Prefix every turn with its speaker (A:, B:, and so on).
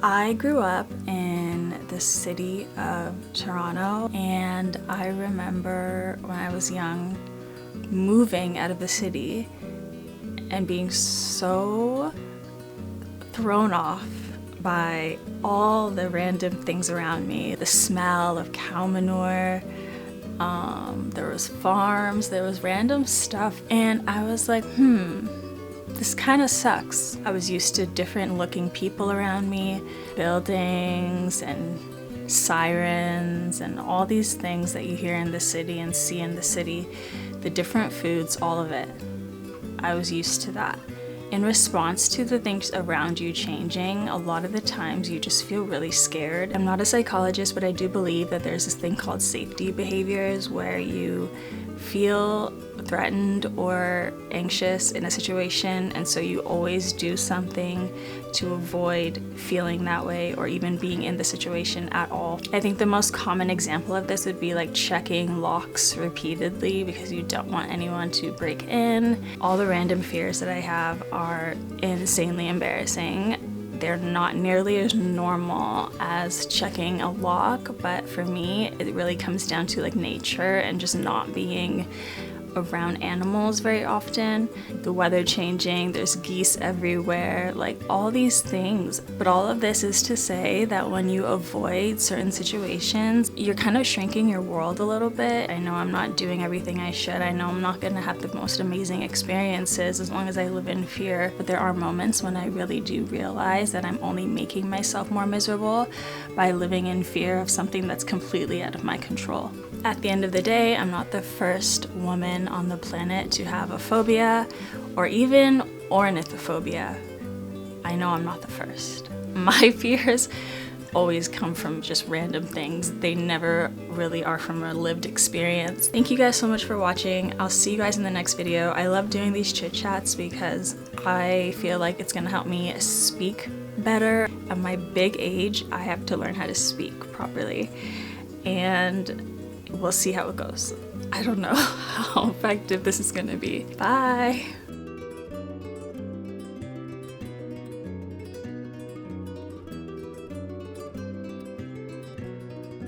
A: I grew up in the city of Toronto, and I remember when I was young moving out of the city and being so thrown off by all the random things around me. The smell of cow manure, there was farms, there was random stuff, and I was like, this kind of sucks. I was used to different looking people around me, buildings and sirens and all these things that you hear in the city and see in the city, the different foods, all of it. I was used to that. In response to the things around you changing, a lot of the times you just feel really scared. I'm not a psychologist, but I do believe that there's this thing called safety behaviors where you feel threatened or anxious in a situation, and so you always do something to avoid feeling that way or even being in the situation at all. I think the most common example of this would be like checking locks repeatedly because you don't want anyone to break in. All the random fears that I have are insanely embarrassing. They're not nearly as normal as checking a lock, but for me, it really comes down to like nature and just not being around animals very often. The weather changing, there's geese everywhere, like all these things. But all of this is to say that when you avoid certain situations, you're kind of shrinking your world a little bit. I know I'm not doing everything I should. I know I'm not gonna have the most amazing experiences as long as I live in fear. But there are moments when I really do realize that I'm only making myself more miserable by living in fear of something that's completely out of my control. At the end of the day, I'm not the first woman on the planet to have a phobia or even ornithophobia. I know I'm not the first. My fears always come from just random things. They never really are from a lived experience. Thank you guys so much for watching. I'll see you guys in the next video. I love doing these chit chats because I feel like it's gonna help me speak better. At my big age, I have to learn how to speak properly, and we'll see how it goes. I don't know how effective this is gonna be. Bye!